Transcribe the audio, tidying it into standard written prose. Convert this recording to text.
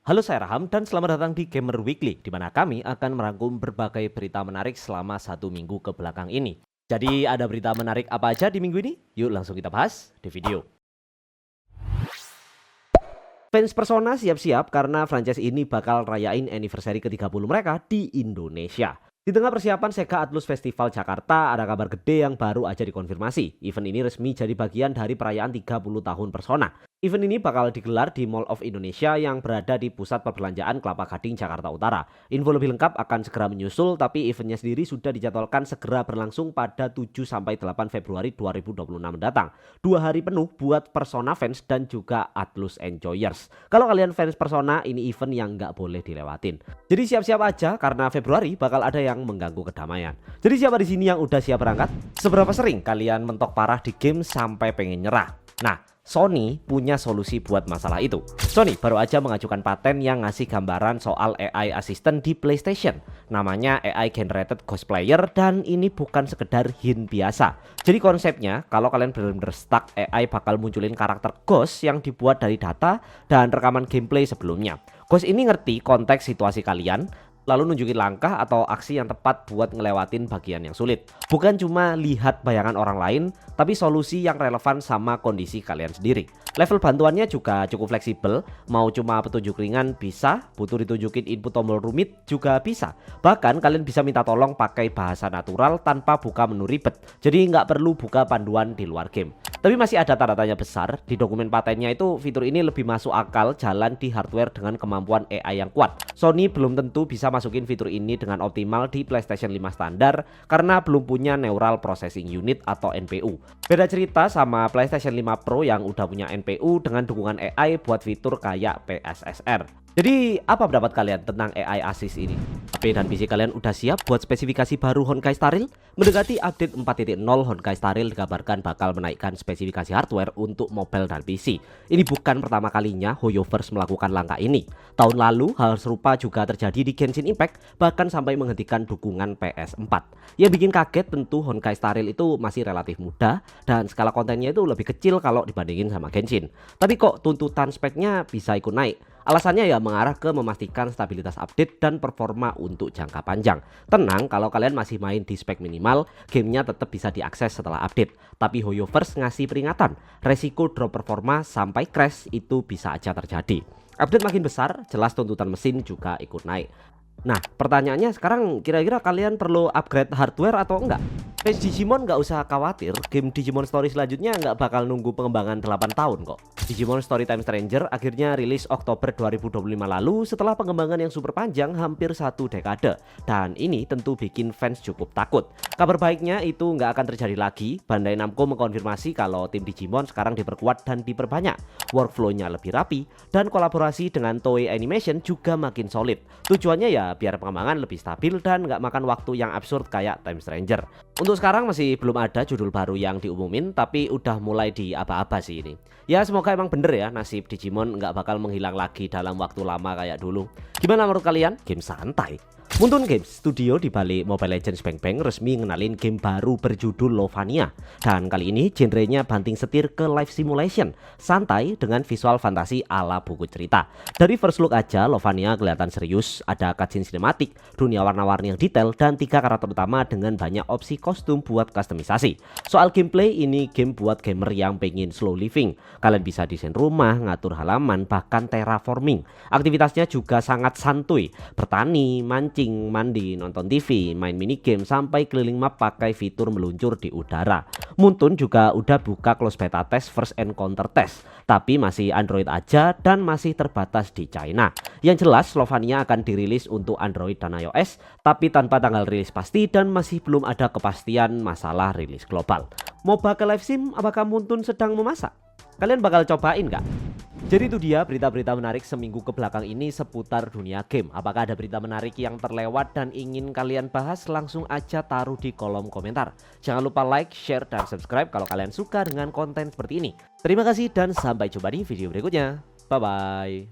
Halo, saya Raham dan selamat datang di Gamer Weekly, di mana kami akan merangkum berbagai berita menarik selama 1 minggu ke belakang ini. Jadi ada berita menarik apa aja di minggu ini? Yuk langsung kita bahas di video. Fans Persona siap-siap karena franchise ini bakal rayain anniversary ke-30 mereka di Indonesia. Di tengah persiapan Sega Atlus Festival Jakarta, ada kabar gede yang baru aja dikonfirmasi. Event ini resmi jadi bagian dari perayaan 30 tahun Persona. Event ini bakal digelar di Mall of Indonesia yang berada di pusat perbelanjaan Kelapa Gading, Jakarta Utara. Info lebih lengkap akan segera menyusul, tapi eventnya sendiri sudah dijadwalkan segera berlangsung pada 7-8 Februari 2026 mendatang. 2 hari penuh buat Persona fans dan juga Atlus enjoyers. Kalau kalian fans Persona, ini event yang nggak boleh dilewatin. Jadi siap-siap aja karena Februari bakal ada yang mengganggu kedamaian. Jadi siapa di sini yang udah siap berangkat? Seberapa sering kalian mentok parah di game sampai pengen nyerah? Nah, Sony punya solusi buat masalah itu. Sony baru aja mengajukan paten yang ngasih gambaran soal AI assistant di PlayStation. Namanya AI Generated Ghost Player dan ini bukan sekedar hint biasa. Jadi konsepnya kalau kalian benar-benar stuck, AI bakal munculin karakter ghost yang dibuat dari data dan rekaman gameplay sebelumnya. Ghost ini ngerti konteks situasi kalian, lalu nunjukin langkah atau aksi yang tepat buat ngelewatin bagian yang sulit. Bukan cuma lihat bayangan orang lain, tapi solusi yang relevan sama kondisi kalian sendiri. Level bantuannya juga cukup fleksibel, mau cuma petunjuk ringan bisa, butuh ditunjukin input tombol rumit juga bisa. Bahkan kalian bisa minta tolong pakai bahasa natural tanpa buka menu ribet, jadi nggak perlu buka panduan di luar game. Tapi masih ada tanda tanya besar, di dokumen patennya itu fitur ini lebih masuk akal jalan di hardware dengan kemampuan AI yang kuat. Sony belum tentu bisa masukin fitur ini dengan optimal di PlayStation 5 standar karena belum punya Neural Processing Unit atau NPU. Beda cerita sama PlayStation 5 Pro yang udah punya NPU dengan dukungan AI buat fitur kayak PSSR. Jadi apa pendapat kalian tentang AI Assist ini? HP dan PC kalian udah siap buat spesifikasi baru Honkai Star Rail? Mendekati update 4.0, Honkai Star Rail dikabarkan bakal menaikkan spesifikasi hardware untuk mobile dan PC. Ini bukan pertama kalinya HoYoverse melakukan langkah ini. Tahun lalu hal serupa juga terjadi di Genshin Impact, bahkan sampai menghentikan dukungan PS4. Yang bikin kaget tentu Honkai Star Rail itu masih relatif muda dan skala kontennya itu lebih kecil kalau dibandingin sama Genshin. Tapi kok tuntutan speknya bisa ikut naik? Alasannya ya mengarah ke memastikan stabilitas update dan performa untuk jangka panjang. Tenang, kalau kalian masih main di spek minimal, gamenya tetap bisa diakses setelah update. Tapi HoYoverse ngasih peringatan, resiko drop performa sampai crash itu bisa aja terjadi. Update makin besar, jelas tuntutan mesin juga ikut naik. Nah, pertanyaannya sekarang kira-kira kalian perlu upgrade hardware atau enggak? Fans Digimon nggak usah khawatir, game Digimon Story selanjutnya nggak bakal nunggu pengembangan 8 tahun kok. Digimon Storytime Stranger akhirnya rilis Oktober 2025 lalu setelah pengembangan yang super panjang hampir 1 dekade. Dan ini tentu bikin fans cukup takut. Kabar baiknya itu nggak akan terjadi lagi. Bandai Namco mengkonfirmasi kalau tim Digimon sekarang diperkuat dan diperbanyak. Workflow-nya lebih rapi dan kolaborasi dengan Toei Animation juga makin solid. Tujuannya ya biar pengembangan lebih stabil dan nggak makan waktu yang absurd kayak Time Stranger. Untuk sekarang masih belum ada judul baru yang diumumin, tapi udah mulai diaba-aba sih ini. Ya semoga emang bener ya nasib Digimon nggak bakal menghilang lagi dalam waktu lama kayak dulu. Gimana menurut kalian? Game santai. Moonton Games, studio di balik Mobile Legends Bang Bang, resmi ngenalin game baru berjudul Lovania. Dan kali ini genrenya banting setir ke live simulation, santai dengan visual fantasi ala buku cerita. Dari first look aja Lovania kelihatan serius, ada cutscene sinematik, dunia warna-warni yang detail, dan 3 karakter utama dengan banyak opsi kostum buat kustomisasi. Soal gameplay, ini game buat gamer yang pengen slow living. Kalian bisa desain rumah, ngatur halaman, bahkan terraforming. Aktivitasnya juga sangat santuy, bertani, mancing, mandi, nonton TV, main minigame, sampai keliling map pakai fitur meluncur di udara. Moonton juga udah buka close beta test first encounter test, tapi masih Android aja dan masih terbatas di China. Yang jelas Slovenia akan dirilis untuk Android dan iOS, tapi tanpa tanggal rilis pasti dan masih belum ada kepastian masalah rilis global. MOBA ke live sim, apakah Moonton sedang memasak? Kalian bakal cobain nggak? Jadi itu dia berita-berita menarik seminggu ke belakang ini seputar dunia game. Apakah ada berita menarik yang terlewat dan ingin kalian bahas? Langsung aja taruh di kolom komentar. Jangan lupa like, share, dan subscribe kalau kalian suka dengan konten seperti ini. Terima kasih dan sampai jumpa di video berikutnya. Bye-bye.